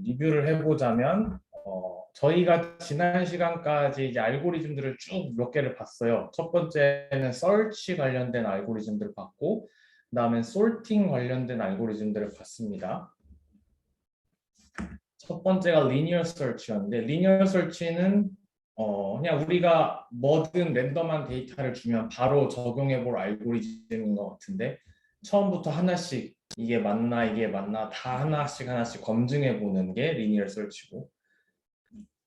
리뷰를 해보자면 저희가 지난 시간까지 이제 알고리즘들을 쭉 몇 개를 봤어요. 첫 번째는 search 관련된 알고리즘들을 봤고, 그다음에 sorting 관련된 알고리즘들을 봤습니다. 첫 번째가 linear search였는데, linear search는 그냥 우리가 뭐든 랜덤한 데이터를 주면 바로 적용해 볼 알고리즘인 것 같은데, 처음부터 하나씩 이게 맞나 다 하나씩 검증해 보는 게 linear search고,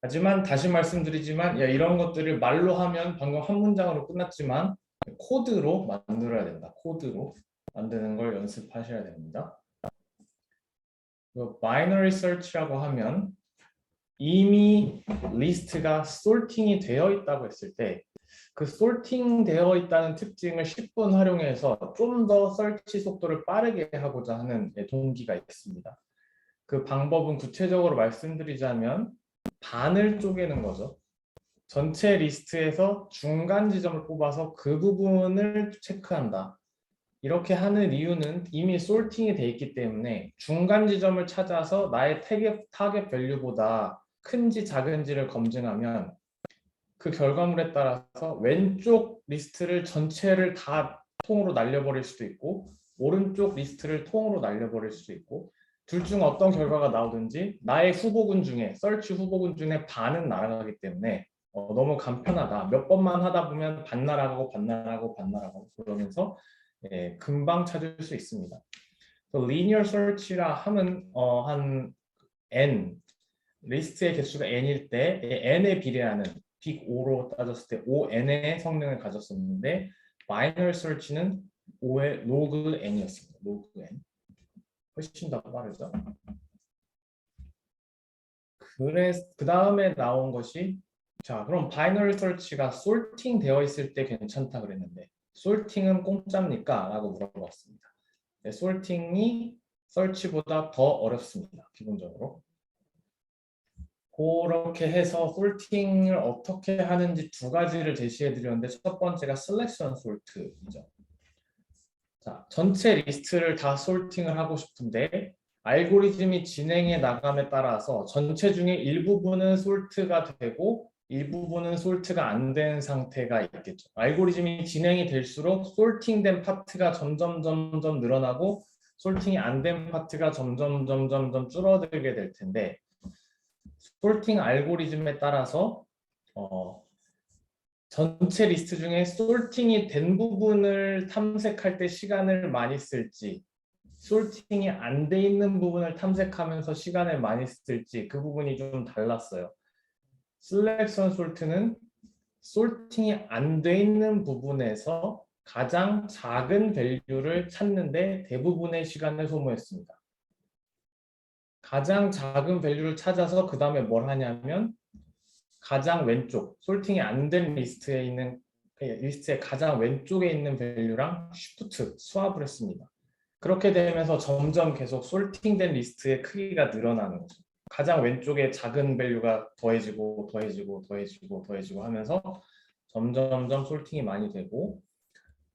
하지만 다시 말씀드리지만 이런 것들을 말로 하면 방금 한 문장으로 끝났지만 코드로 만들어야 된다. 코드로 만드는 걸 연습하셔야 됩니다. 바이너리 서치라고 하면 이미 리스트가 sorting이 되어 있다고 했을 때 그 sorting 되어 있다는 특징을 10분 활용해서 좀 더 서치 속도를 빠르게 하고자 하는 동기가 있습니다. 그 방법은 구체적으로 말씀드리자면 반을 쪼개는 거죠. 전체 리스트에서 중간 지점을 뽑아서 그 부분을 체크한다. 이렇게 하는 이유는 이미 솔팅이 돼 있기 때문에 중간 지점을 찾아서 나의 타겟 밸류보다 큰지 작은지를 검증하면 그 결과물에 따라서 왼쪽 리스트를 전체를 다 통으로 날려버릴 수도 있고 오른쪽 리스트를 통으로 날려버릴 수도 있고 둘 중 어떤 결과가 나오든지 나의 후보군 중에 서치 후보군 중에 반은 날아가기 때문에 너무 간편하다. 몇 번만 하다 보면 반 날아가고 그러면서 금방 찾을 수 있습니다. linear search라 하면 한 n 리스트의 개수가 n일 때 n에 비례하는 빅 O로 따졌을 때 ON의 성능을 가졌었는데 binary search는 O의 log n이었습니다. log n. 훨씬 더 빠르죠. 그 다음에 나온 것이 자 그럼 binary search가 sorting 되어 있을 때 괜찮다 그랬는데 sorting은 공짜입니까? 라고 물어봤습니다. 네, sorting이 search보다 더 어렵습니다. 기본적으로. 그렇게 해서 sorting을 어떻게 하는지 두 가지를 제시해 드렸는데 첫 번째가 selection sort이죠. 자, 전체 리스트를 다 sorting을 하고 싶은데 알고리즘이 진행해 나감에 따라서 전체 중에 일부분은 sort가 되고 일부분은 sort가 안 된 상태가 있겠죠. 알고리즘이 진행이 될수록 sorting된 파트가 점점 늘어나고 sorting이 안 된 파트가 점점 줄어들게 될 텐데 sorting 알고리즘에 따라서 전체 리스트 중에 sorting이 된 부분을 탐색할 때 시간을 많이 쓸지 sorting이 안 돼 있는 부분을 탐색하면서 시간을 많이 쓸지 그 부분이 좀 달랐어요. selection sort는 sorting이 안 돼 있는 부분에서 가장 작은 밸류를 찾는데 대부분의 시간을 소모했습니다. 가장 작은 밸류를 찾아서 그 다음에 뭘 하냐면 가장 왼쪽, 솔팅이 안 된 리스트에 있는 리스트의 가장 왼쪽에 있는 밸류랑 쉬프트, 스왑을 했습니다. 그렇게 되면서 점점 계속 솔팅된 리스트의 크기가 늘어나는 거죠. 가장 왼쪽에 작은 밸류가 더해지고 하면서 점점 솔팅이 많이 되고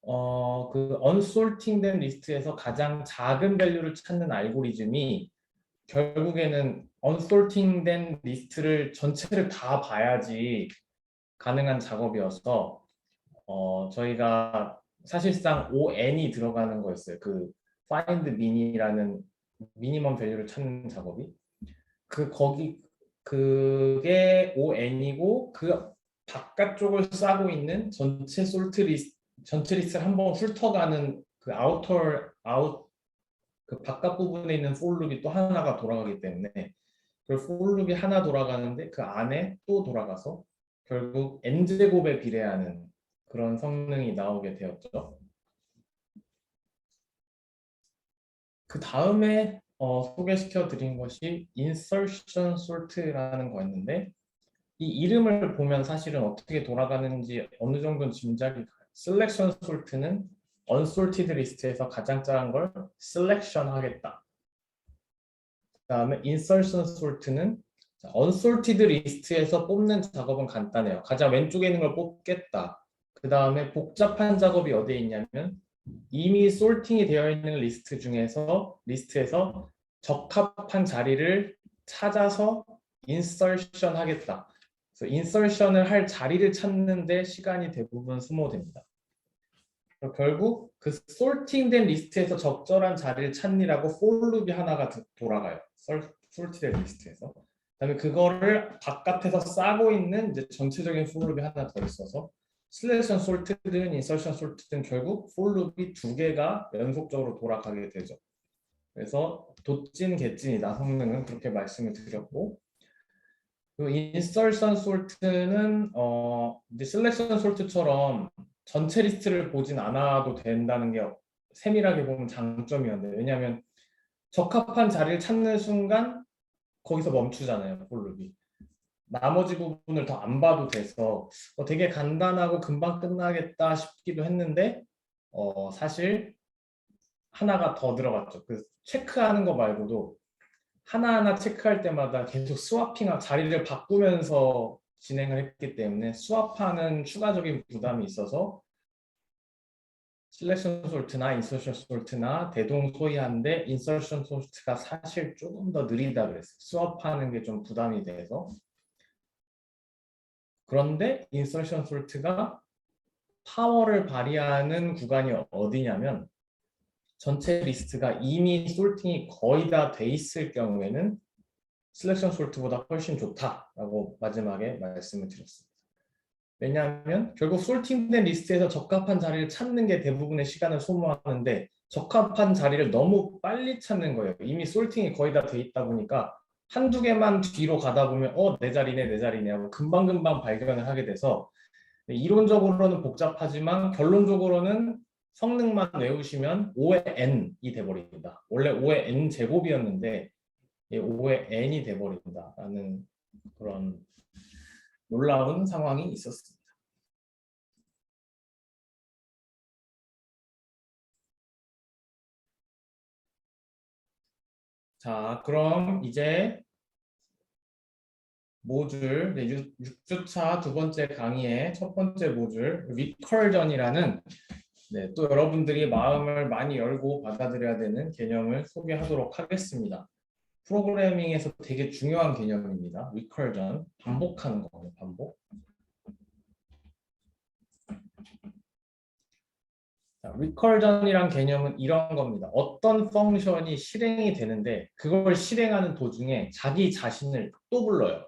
그 unsorting된 리스트에서 가장 작은 밸류를 찾는 알고리즘이 결국에는 unsorting된 리스트를 전체를 다 봐야지 가능한 작업이어서 저희가 사실상 ON이 들어가는 거였어요. 그 find min이라는 미니멈 밸류를 찾는 작업이 그게 ON이고 그 바깥쪽을 싸고 있는 전체 전체 리스트를 한번 훑어가는 그 그 바깥 부분에 있는 for 룹이 또 하나가 돌아가기 때문에 그 for 룹이 하나 돌아가는데 그 안에 또 돌아가서 결국 n제곱에 비례하는 그런 성능이 나오게 되었죠. 그 다음에 소개시켜 드린 것이 insertion sort라는 거였는데 이 이름을 보면 사실은 어떻게 돌아가는지 어느 정도는 짐작이 가요. selection sort는 unsorted 리스트에서 가장 작은 걸 selection 하겠다. 그 다음에 insertion sort는 unsorted 리스트에서 뽑는 작업은 간단해요. 가장 왼쪽에 있는 걸 뽑겠다. 그 다음에 복잡한 작업이 어디에 있냐면 이미 sorting이 되어 있는 리스트에서 적합한 자리를 찾아서 인설션 하겠다. 그래서 인설션을 할 자리를 찾는데 시간이 대부분 소모됩니다. 결국 그 솔팅된 리스트에서 적절한 자리를 찾느라고 for 룹이 하나가 돌아가요. 솔팅된 리스트에서. 그다음에 그거를 바깥에서 싸고 있는 이제 전체적인 for 룹이 하나 더 있어서 셀렉션 솔트든 인설션 솔트든 결국 for 룹이 두 개가 연속적으로 돌아가게 되죠. 그래서 도찐 개찐이다 성능은 그렇게 말씀을 드렸고, 그 인설션 솔트는 이제 셀렉션 솔트처럼 전체 리스트를 보진 않아도 된다는 게 세밀하게 보면 장점이었는데, 왜냐하면 적합한 자리를 찾는 순간 거기서 멈추잖아요. 폴룹이 나머지 부분을 더 안 봐도 돼서 되게 간단하고 금방 끝나겠다 싶기도 했는데 사실 하나가 더 들어갔죠. 그 체크하는 거 말고도 하나하나 체크할 때마다 계속 스와핑 자리를 바꾸면서 진행을 했기 때문에 스왑하는 추가적인 부담이 있어서 셀렉션 솔트나 인서션 솔트나 대동소이한데 인서션 솔트가 사실 조금 더 느리다 그랬어요. 스왑하는 게 좀 부담이 돼서. 그런데 인서션 솔트가 파워를 발휘하는 구간이 어디냐면 전체 리스트가 이미 솔팅이 거의 다 돼 있을 경우에는 셀렉션 솔트보다 훨씬 좋다라고 마지막에 말씀을 드렸습니다. 왜냐하면 결국 솔팅된 리스트에서 적합한 자리를 찾는 게 대부분의 시간을 소모하는데 적합한 자리를 너무 빨리 찾는 거예요. 이미 솔팅이 거의 다 돼 있다 보니까 한두 개만 뒤로 가다 보면 내 자리네 내 자리네 하고 금방금방 발견을 하게 돼서 이론적으로는 복잡하지만 결론적으로는 성능만 외우시면 5의 n이 돼버립니다. 원래 5의 n 제곱이었는데 5의 n이 돼버린다라는 그런 놀라운 상황이 있었습니다. 자, 그럼 이제 모듈 6주차 두 번째 강의의 첫 번째 모듈 리컬전이라는 또 여러분들이 마음을 많이 열고 받아들여야 되는 개념을 소개하도록 하겠습니다. 프로그래밍에서 되게 중요한 개념입니다. 리컬전, 반복하는 거예요. 반복. 리컬전이란 개념은 이런 겁니다. 어떤 펑션이 실행이 되는데 그걸 실행하는 도중에 자기 자신을 또 불러요.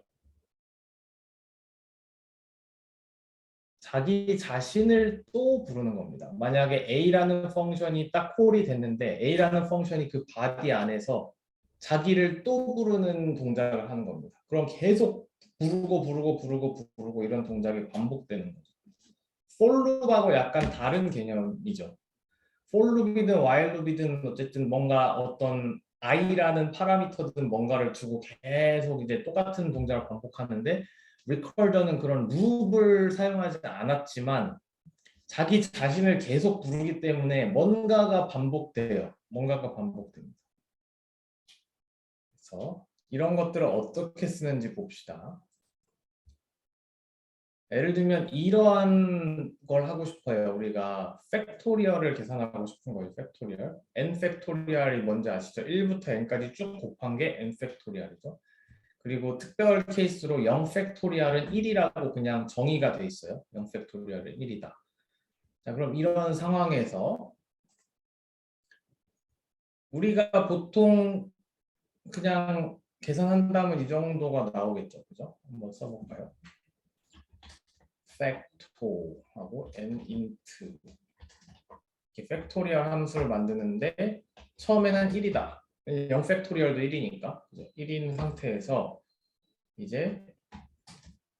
자기 자신을 또 부르는 겁니다. 만약에 A라는 펑션이 딱 콜이 됐는데 A라는 펑션이 그 바디 안에서 자기를 또 부르는 동작을 하는 겁니다. 그럼 계속 부르고 이런 동작이 반복되는 거죠. for loop하고 약간 다른 개념이죠. for loop이든 while loop이든 어쨌든 뭔가 어떤 i라는 파라미터든 뭔가를 두고 계속 이제 똑같은 동작을 반복하는데 리컬전은 그런 룹을 사용하지 않았지만 자기 자신을 계속 부르기 때문에 뭔가가 반복돼요. 뭔가가 반복됩니다. 그래서 이런 것들을 어떻게 쓰는지 봅시다. 예를 들면 이러한 걸 하고 싶어요. 우리가 팩토리얼을 계산하고 싶은 거예요. 팩토리얼. n 팩토리얼이 뭔지 아시죠? 1부터 n까지 쭉 곱한 게 n 팩토리얼이죠. 그리고 특별 케이스로 0 팩토리얼은 1이라고 그냥 정의가 돼 있어요. 0 팩토리얼은 1이다. 자, 그럼 이런 상황에서 우리가 보통 그냥 계산한다면 이 정도가 나오겠죠. 그죠? 한번 써볼까요? 팩토하고 n int 이렇게 팩토리얼 함수를 만드는데 처음에는 1이다. 0 팩토리얼도 1이니까 1인 상태에서 이제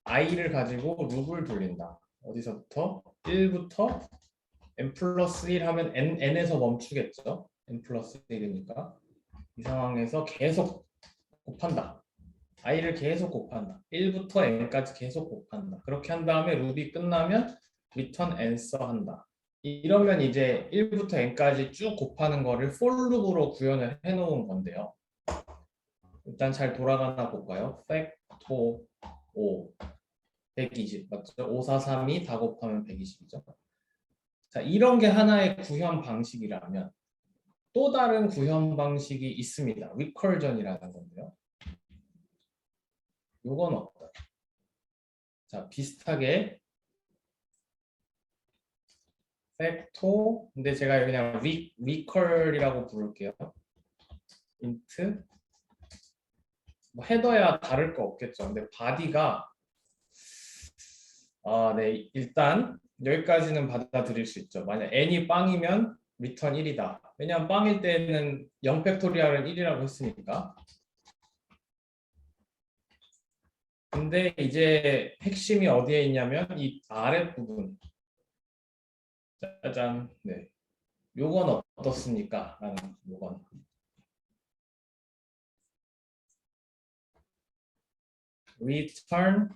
i를 가지고 룹을 돌린다. 어디서부터? 1부터 n 플러스 1 하면 n에서 멈추겠죠. n 플러스 1이니까 이 상황에서 계속 곱한다. i를 계속 곱한다. 1부터 n까지 계속 곱한다. 그렇게 한 다음에 룹이 끝나면 return answer 한다. 이러면 이제 1부터 n까지 쭉 곱하는 거를 for 룹으로 구현을 해놓은 건데요. 일단 잘 돌아가나 볼까요? 팩토 5 120 맞죠? 5, 4, 3이 다 곱하면 120이죠. 자, 이런 게 하나의 구현 방식이라면 또 다른 구현 방식이 있습니다. 리컬전이라는 건데요. 요건 어떨까요? 자, 비슷하게 팩토, 근데 제가 그냥 리컬이라고 부를게요. 인트 뭐 헤더야 다를 거 없겠죠. 근데 바디가 네, 일단 여기까지는 받아들일 수 있죠. 만약 n이 빵이면 리턴 1이다. 왜냐하면 빵일 때는 0 팩토리얼은 1이라고 했으니까. 근데 이제 핵심이 어디에 있냐면 이 아랫부분. 짜잔. 네. 요건 어떻습니까? 라는 요건. return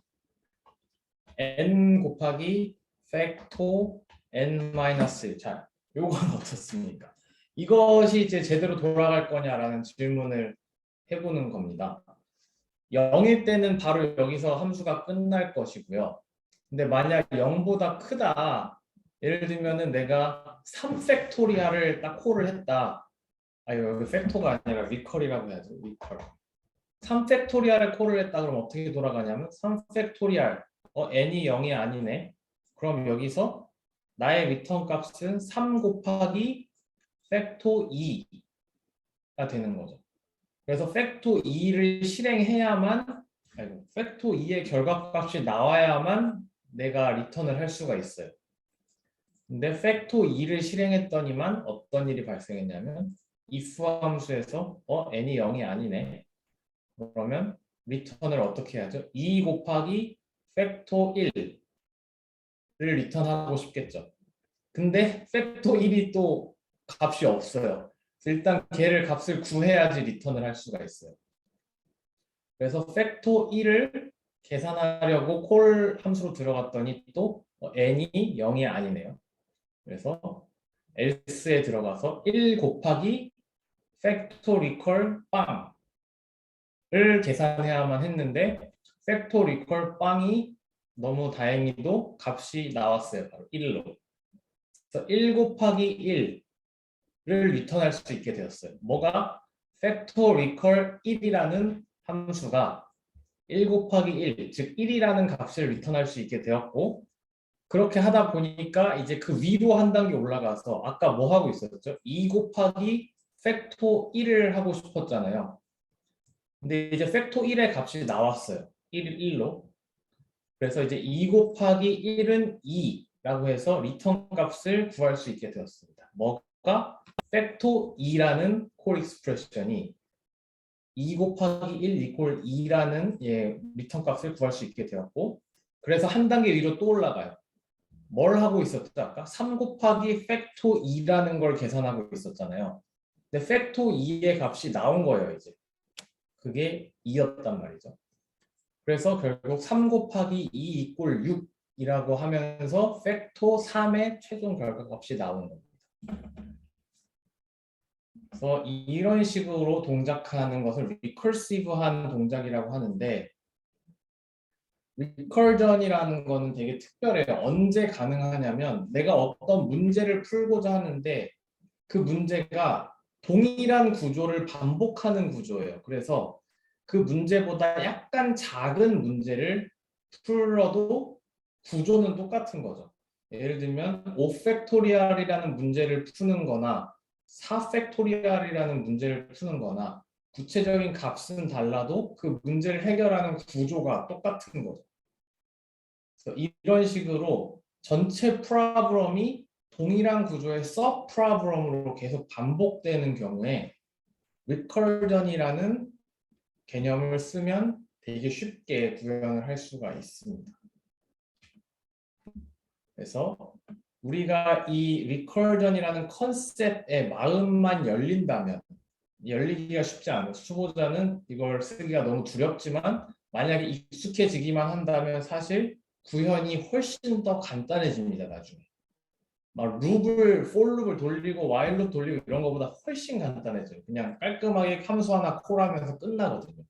n 곱하기 팩토 n-1. 자, 요건 어떻습니까? 이것이 이제 제대로 돌아갈 거냐라는 질문을 해보는 겁니다. 0일 때는 바로 여기서 함수가 끝날 것이고요. 근데 만약 0보다 크다. 예를 들면은 내가 3팩토리얼을 딱 콜을 했다. 여기 팩토가 아니라 리컬이라고 해야죠. 리컬. 3팩토리얼을 콜을 했다. 그럼 어떻게 돌아가냐면 3팩토리얼 n이 0이 아니네. 그럼 여기서 나의 리턴 값은 3 곱하기 팩토 2가 되는 거죠. 그래서 팩토 2를 실행해야만 팩토 2의 결과값이 나와야만 내가 리턴을 할 수가 있어요. 근데 팩토 2를 실행했더니만 어떤 일이 발생했냐면 if 함수에서 n이 0이 아니네. 그러면 리턴을 어떻게 해야죠? 2 곱하기 팩토 1을 리턴하고 싶겠죠. 근데 팩토 1이 또 값이 없어요. 일단 걔를 값을 구해야지 리턴을 할 수가 있어요. 그래서 팩토 1을 계산하려고 콜 함수로 들어갔더니 또 n이 0이 아니네요. 그래서 else에 들어가서 1 곱하기 팩토리컬 빵을 계산해야만 했는데 팩토리컬 빵이 너무 다행히도 값이 나왔어요. 바로 1로. 그래서 1 곱하기 1을 리턴할 수 있게 되었어요. 뭐가? 팩토리컬 1이라는 함수가 1 곱하기 1, 즉 1이라는 값을 리턴할 수 있게 되었고 그렇게 하다 보니까 이제 그 위로 한 단계 올라가서 아까 뭐 하고 있었죠? 2 곱하기 팩토 1을 하고 싶었잖아요. 근데 이제 팩토 1의 값이 나왔어요. 1로. 그래서 이제 2 곱하기 1은 2라고 해서 리턴 값을 구할 수 있게 되었습니다. 뭐가? 팩토 2라는 콜 익스프레션이 2 곱하기 1 이퀄 2라는 리턴 값을 구할 수 있게 되었고 그래서 한 단계 위로 또 올라가요. 뭘 하고 있었죠? 아까 3 곱하기 팩토 2라는 걸 계산하고 있었잖아요. 근데 팩토 2의 값이 나온 거예요. 이제 그게 2였단 말이죠. 그래서 결국 3 곱하기 2 이퀄 6이라고 하면서 팩토 3의 최종 결과값이 나오는 겁니다. 그래서 이런 식으로 동작하는 것을 리커시브한 동작이라고 하는데 리커전이라는 거는 되게 특별해요. 언제 가능하냐면 내가 어떤 문제를 풀고자 하는데 그 문제가 동일한 구조를 반복하는 구조예요. 그래서 그 문제보다 약간 작은 문제를 풀어도 구조는 똑같은 거죠. 예를 들면 5팩토리얼이라는 문제를 푸는 거나 4팩토리얼이라는 문제를 푸는 거나 구체적인 값은 달라도 그 문제를 해결하는 구조가 똑같은 거죠. 그래서 이런 식으로 전체 프로그램이 동일한 구조의 서브 프로그램으로 계속 반복되는 경우에 리커전이라는 개념을 쓰면 되게 쉽게 구현을 할 수가 있습니다. 그래서 우리가 이 리커전이라는 컨셉의 마음만 열린다면 열리기가 쉽지 않아요. 수보자는 이걸 쓰기가 너무 두렵지만 만약에 익숙해지기만 한다면 사실 구현이 훨씬 더 간단해집니다. 나중에. 막 룹을, for 룹을 돌리고 while 룹 돌리고 이런 것보다 훨씬 간단해져요. 그냥 깔끔하게 함수 하나 콜하면서 끝나거든요.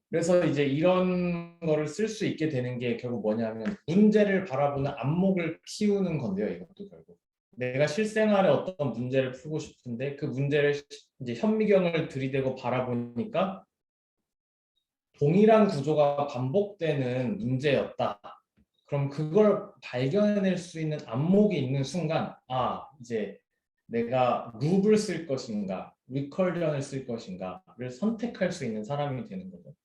그래서 이제 이런 거를 쓸 수 있게 되는 게 결국 뭐냐면 문제를 바라보는 안목을 키우는 건데요. 이것도 결국. 내가 실생활에 어떤 문제를 풀고 싶은데 그 문제를 이제 현미경을 들이대고 바라보니까 동일한 구조가 반복되는 문제였다. 그럼 그걸 발견해낼 수 있는 안목이 있는 순간, 이제 내가 룹을 쓸 것인가, 리커전을 쓸 것인가를 선택할 수 있는 사람이 되는 거죠.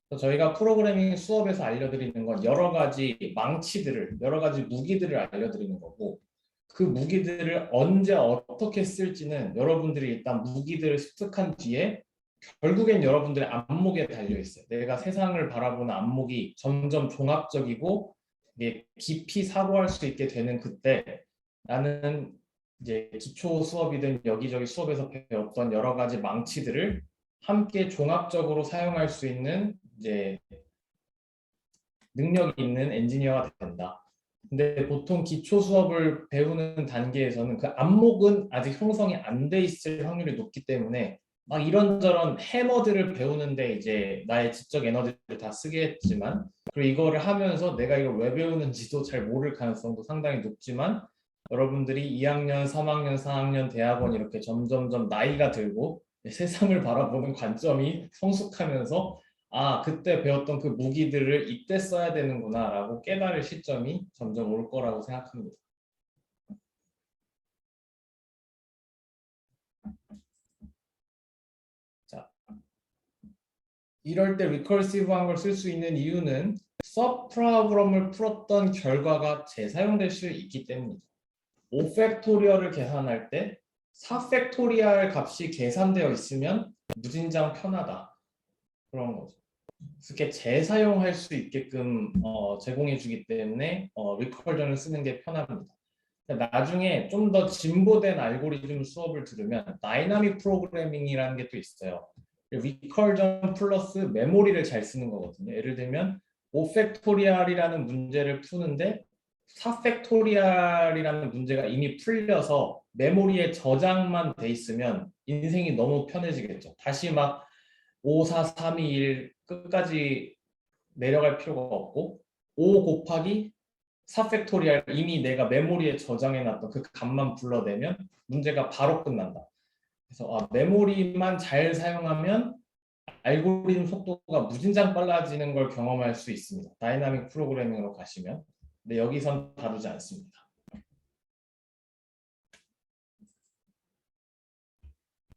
그래서 저희가 프로그래밍 수업에서 알려드리는 건 여러 가지 망치들을, 여러 가지 무기들을 알려드리는 거고, 그 무기들을 언제 어떻게 쓸지는 여러분들이 일단 무기들을 습득한 뒤에 결국엔 여러분들의 안목에 달려 있어요. 내가 세상을 바라보는 안목이 점점 종합적이고 깊이 사고할 수 있게 되는 그때 나는 이제 기초 수업이든 여기저기 수업에서 배웠던 여러 가지 망치들을 함께 종합적으로 사용할 수 있는 이제 능력이 있는 엔지니어가 된다. 근데 보통 기초 수업을 배우는 단계에서는 그 안목은 아직 형성이 안 돼 있을 확률이 높기 때문에 막 이런저런 해머들을 배우는데 이제 나의 지적 에너지를 다 쓰겠지만, 그리고 이거를 하면서 내가 이걸 왜 배우는지도 잘 모를 가능성도 상당히 높지만, 여러분들이 2학년, 3학년, 4학년 대학원 이렇게 점점점 나이가 들고 세상을 바라보는 관점이 성숙하면서 그때 배웠던 그 무기들을 이때 써야 되는구나 라고 깨달을 시점이 점점 올 거라고 생각합니다. 자, 이럴 때 리커시브한 걸 쓸 수 있는 이유는 서브 프로그램을 풀었던 결과가 재사용될 수 있기 때문이죠. 5팩토리얼을 계산할 때 4팩토리얼 값이 계산되어 있으면 무진장 편하다. 그런 거죠. 이렇게 재사용할 수 있게끔 제공해 주기 때문에 리커전을 쓰는 게 편합니다. 나중에 좀 더 진보된 알고리즘 수업을 들으면 다이나믹 프로그래밍이라는 게 또 있어요. 리커전 플러스 메모리를 잘 쓰는 거거든요. 예를 들면 5팩토리얼이라는 문제를 푸는데 4팩토리얼이라는 문제가 이미 풀려서 메모리에 저장만 돼 있으면 인생이 너무 편해지겠죠. 다시 막 5, 4, 3, 2, 1 끝까지 내려갈 필요가 없고 5 곱하기 4팩토리얼 이미 내가 메모리에 저장해놨던 그 값만 불러내면 문제가 바로 끝난다. 그래서 메모리만 잘 사용하면 알고리즘 속도가 무진장 빨라지는 걸 경험할 수 있습니다. 다이나믹 프로그래밍으로 가시면. 근데 여기선 다루지 않습니다.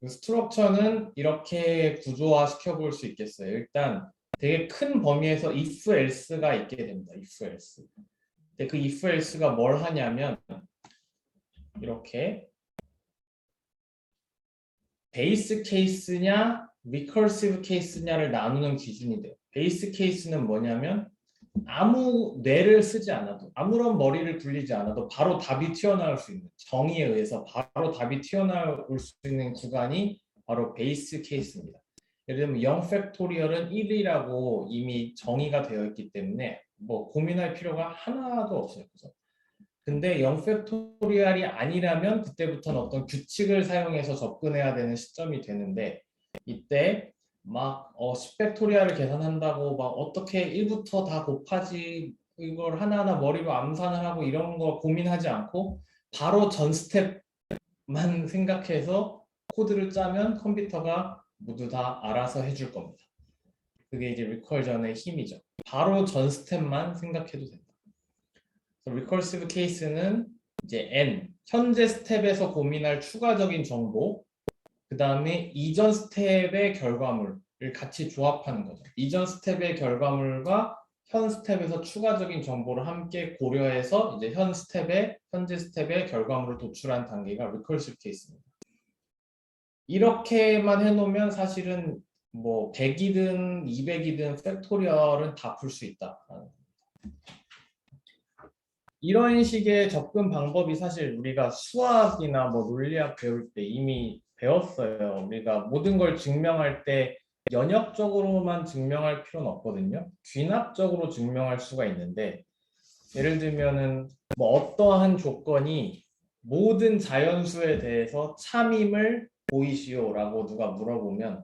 스트럭처는 이렇게 구조화 시켜볼 수 있겠어요. 일단 되게 큰 범위에서 if else가 있게 됩니다. if else. 근데 그 if else가 뭘 하냐면 이렇게 베이스 케이스냐 리커시브 케이스냐를 나누는 기준이 돼요. 베이스 케이스는 뭐냐면 아무 뇌를 쓰지 않아도, 아무런 머리를 굴리지 않아도 바로 답이 튀어나올 수 있는, 정의에 의해서 바로 답이 튀어나올 수 있는 구간이 바로 베이스 케이스입니다. 예를 들면 0팩토리얼은 1이라고 이미 정의가 되어 있기 때문에 뭐 고민할 필요가 하나도 없어요. 그래서 근데 0팩토리얼이 아니라면 그때부터는 어떤 규칙을 사용해서 접근해야 되는 시점이 되는데, 이때 막 10팩토리얼을 계산한다고 막 어떻게 1부터 다 곱하지 이걸 하나하나 머리로 암산을 하고 이런 거 고민하지 않고 바로 전 스텝만 생각해서 코드를 짜면 컴퓨터가 모두 다 알아서 해줄 겁니다. 그게 이제 리커전의 힘이죠. 바로 전 스텝만 생각해도 된다. 리커시브 케이스는 이제 N, 현재 스텝에서 고민할 추가적인 정보, 그 다음에 이전 스텝의 결과물을 같이 조합하는 거죠. 이전 스텝의 결과물과 현 스텝에서 추가적인 정보를 함께 고려해서 이제 현재 스텝의 결과물을 도출한 단계가 리커시브 케이스입니다. 이렇게만 해놓으면 사실은 뭐 100이든 200이든 팩토리얼은 다 풀 수 있다. 이런 식의 접근 방법이 사실 우리가 수학이나 뭐 논리학 배울 때 이미 배웠어요. 우리가 모든 걸 증명할 때 연역적으로만 증명할 필요는 없거든요. 귀납적으로 증명할 수가 있는데, 예를 들면은 뭐 어떠한 조건이 모든 자연수에 대해서 참임을 보이시오라고 누가 물어보면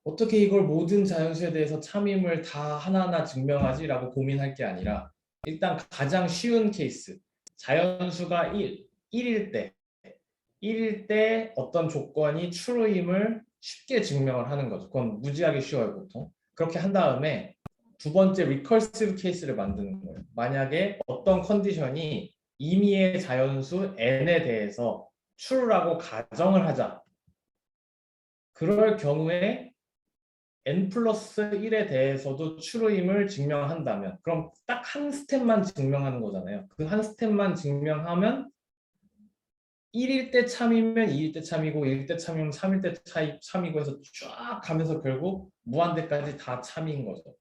어떻게 이걸 모든 자연수에 대해서 참임을 다 하나하나 증명하지라고 고민할 게 아니라, 일단 가장 쉬운 케이스, 자연수가 1일 때 어떤 조건이 true임을 쉽게 증명을 하는 거죠. 그건 무지하게 쉬워요, 보통. 그렇게 한 다음에 두 번째 리커시브 케이스를 만드는 거예요. 만약에 어떤 컨디션이 임의의 자연수 n에 대해서 true라고 가정을 하자. 그럴 경우에 n 플러스 1에 대해서도 true임을 증명한다면 그럼 딱 한 스텝만 증명하는 거잖아요. 그 한 스텝만 증명하면 1일 때 참이면 2일 때 참이고 1일 때 참이면 3일 때 참이고 해서 쫙 가면서 결국 무한대까지 다 참인 거죠.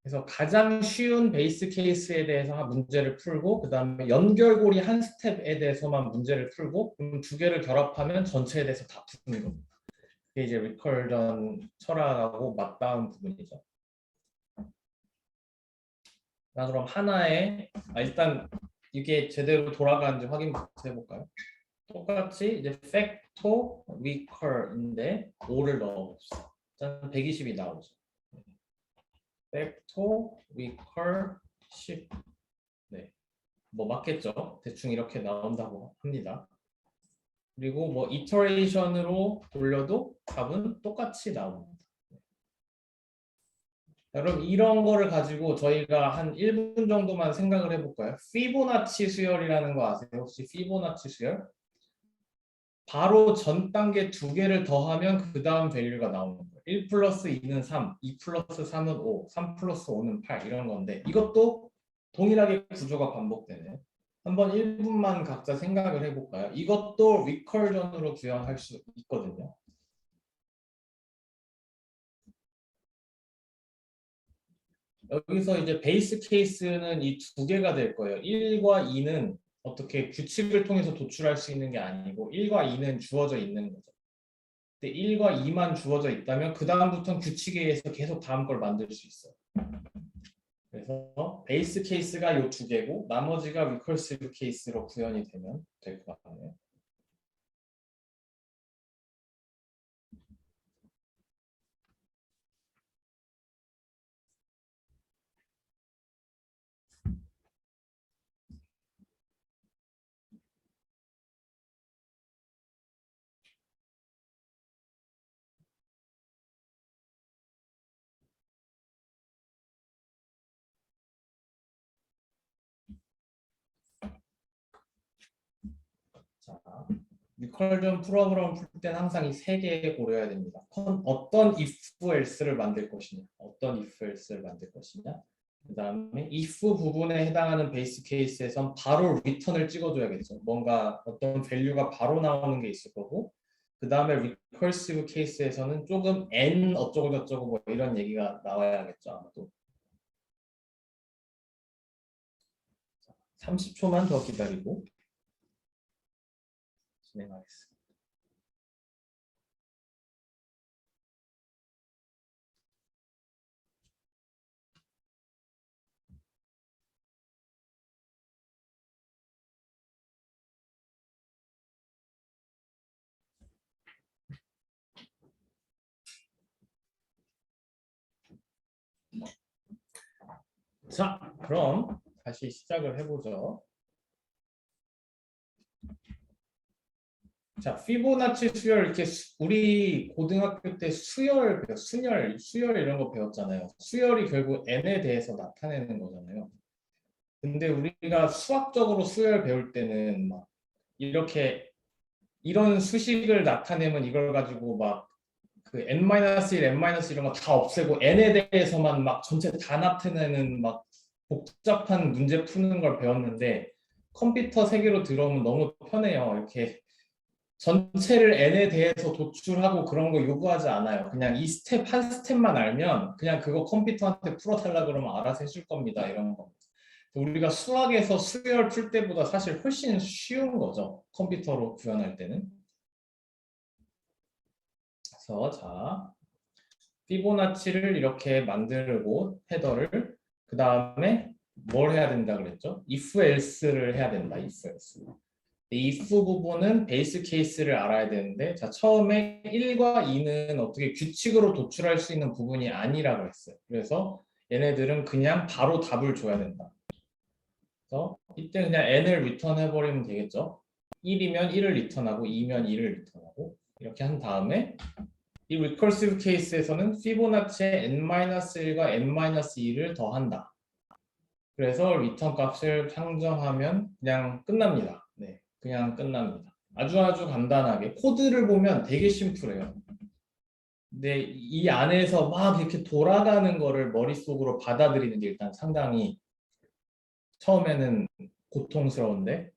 그래서 가장 쉬운 베이스 케이스에 대해서 문제를 풀고 그 다음에 연결고리 한 스텝에 대해서만 문제를 풀고 그럼 두 개를 결합하면 전체에 대해서 다 푸는 겁니다. 이게 이제 리커전 철학하고 맞닿은 부분이죠. 자, 그럼 하나의 일단 이게 제대로 돌아가는지 확인부터 해볼까요? 똑같이 이제 팩토 리커인데 5를 넣어봅시다. 일단 120이 나오죠. 팩토 리커 10. 네, 뭐 맞겠죠? 대충 이렇게 나온다고 합니다. 그리고 뭐 이터레이션으로 돌려도 답은 똑같이 나옵니다. 여러분 이런 거를 가지고 저희가 한 1분 정도만 생각을 해볼까요? 피보나치 수열이라는 거 아세요? 혹시 피보나치 수열? 바로 전 단계 두 개를 더하면 그 다음 밸류가 나오는 거예요. 1 플러스 2는 3, 2 플러스 3은 5, 3 플러스 5는 8 이런 건데 이것도 동일하게 구조가 반복되네요. 한번 1분만 각자 생각을 해볼까요? 이것도 리커전으로 구현할 수 있거든요. 여기서 이제 베이스 케이스는 이 두 개가 될 거예요. 1과 2는 어떻게 규칙을 통해서 도출할 수 있는 게 아니고 1과 2는 주어져 있는 거죠. 근데 1과 2만 주어져 있다면 그 다음부터는 규칙에 의해서 계속 다음 걸 만들 수 있어요. 그래서 베이스 케이스가 이 두 개고 나머지가 리커시브 케이스로 구현이 되면 될 것 같네요. 자, 리커전 프로그램 풀 때는 항상 이 세 개 고려해야 됩니다. 어떤 if else를 만들 것이냐, 어떤 if else를 만들 것이냐. 그 다음에 if 부분에 해당하는 베이스 케이스에선 바로 리턴을 찍어줘야겠죠. 뭔가 어떤 밸류가 바로 나오는 게 있을 거고 그 다음에 리커시브 케이스에서는 조금 n 어쩌고 저쩌고 뭐 이런 얘기가 나와야겠죠. 아마도 30초만 더 기다리고 진행하겠습니다. 자, 그럼 다시 시작을 해보죠. 자, 피보나치 수열 이렇게 우리 고등학교 때 수열 이런 거 배웠잖아요. 수열이 결국 n에 대해서 나타내는 거잖아요. 근데 우리가 수학적으로 수열 배울 때는 막 이렇게 이런 수식을 나타내면 이걸 가지고 막 그 n-1, n-1 이런 거 다 없애고 n에 대해서만 막 전체 다 나타내는 막 복잡한 문제 푸는 걸 배웠는데 컴퓨터 세계로 들어오면 너무 편해요. 이렇게 전체를 n에 대해서 도출하고 그런 거 요구하지 않아요. 그냥 이 스텝 한 스텝만 알면 그냥 그거 컴퓨터한테 풀어달라 그러면 알아서 해줄 겁니다. 이런 거. 우리가 수학에서 수열 풀 때보다 사실 훨씬 쉬운 거죠. 컴퓨터로 구현할 때는. 그래서 자, 피보나치를 이렇게 만들고 헤더를 그 다음에 뭘 해야 된다 그랬죠? if else를 해야 된다. if else. 이 if 부분은 베이스 케이스를 알아야 되는데 자 처음에 1과 2는 어떻게 규칙으로 도출할 수 있는 부분이 아니라고 했어요. 그래서 얘네들은 그냥 바로 답을 줘야 된다. 그래서 이때 그냥 n을 리턴해버리면 되겠죠. 1이면 1을 리턴하고 2면 2를 리턴하고 이렇게 한 다음에 이 리커시브 케이스에서는 피보나치의 n-1과 n-2를 더한다. 그래서 리턴 값을 상정하면 그냥 끝납니다. 네, 그냥 끝납니다. 아주 간단하게 코드를 보면 되게 심플해요. 근데 이 안에서 막 이렇게 돌아가는 거를 머릿속으로 받아들이는 게 일단 상당히 처음에는 고통스러운데,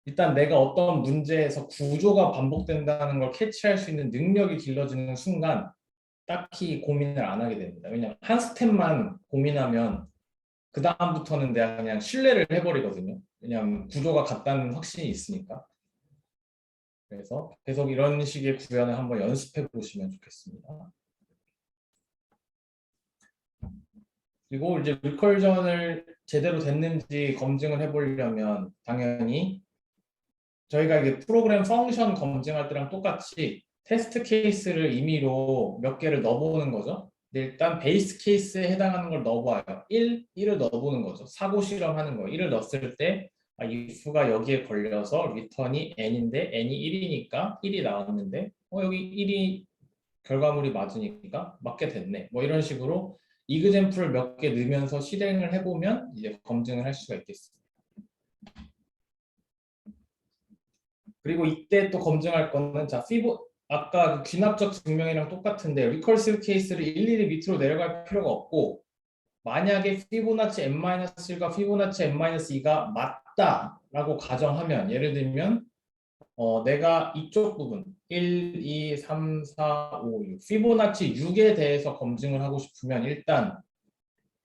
일단 내가 어떤 문제에서 구조가 반복된다는 걸 캐치할 수 있는 능력이 길러지는 순간 딱히 고민을 안 하게 됩니다. 왜냐하면 한 스텝만 고민하면 그 다음부터는 내가 그냥 신뢰를 해버리거든요. 왜냐하면 구조가 같다는 확신이 있으니까. 그래서 계속 이런 식의 구현을 한번 연습해 보시면 좋겠습니다. 그리고 이제 리컬전을 제대로 됐는지 검증을 해보려면 당연히 저희가 이게 프로그램 펑션 검증할 때랑 똑같이 테스트 케이스를 임의로 몇 개를 넣어보는 거죠. 일단 베이스 케이스에 해당하는 걸 넣어봐요. 1을 넣어보는 거죠. 사고 실험하는 거예요. 1을 넣었을 때 if가 여기에 걸려서 리턴이 n인데 n이 1이니까 1이 나왔는데 여기 1이 결과물이 맞으니까 맞게 됐네. 뭐 이런 식으로 이그젬플을 몇 개 넣으면서 실행을 해보면 이제 검증을 할 수가 있겠습니다. 그리고 이때 또 검증할 거는 자 아까 그 귀납적 증명이랑 똑같은데 리커시브 케이스를 일일이 밑으로 내려갈 필요가 없고 만약에 피보나치 n-1과 피보나치 n-2가 맞다라고 가정하면 예를 들면 내가 이쪽 부분 1, 2, 3, 4, 5, 6 피보나치 6에 대해서 검증을 하고 싶으면 일단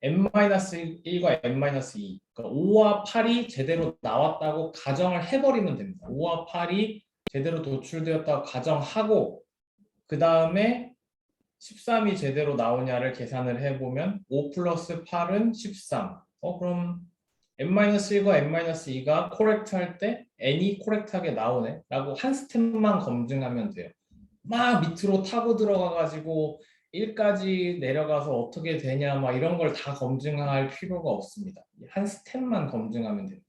n-1과 n-2 그러니까 5와 8이 제대로 나왔다고 가정을 해버리면 됩니다. 5와 8이 제대로 도출되었다고 가정하고 그 다음에 13이 제대로 나오냐를 계산을 해보면 5 플러스 8은 13 그럼 n-1과 n-2가 코렉트 할 때 n이 코렉트하게 나오네 라고 한 스텝만 검증하면 돼요. 막 밑으로 타고 들어가가지고 1까지 내려가서 어떻게 되냐 막 이런 걸 다 검증할 필요가 없습니다. 한 스텝만 검증하면 됩니다.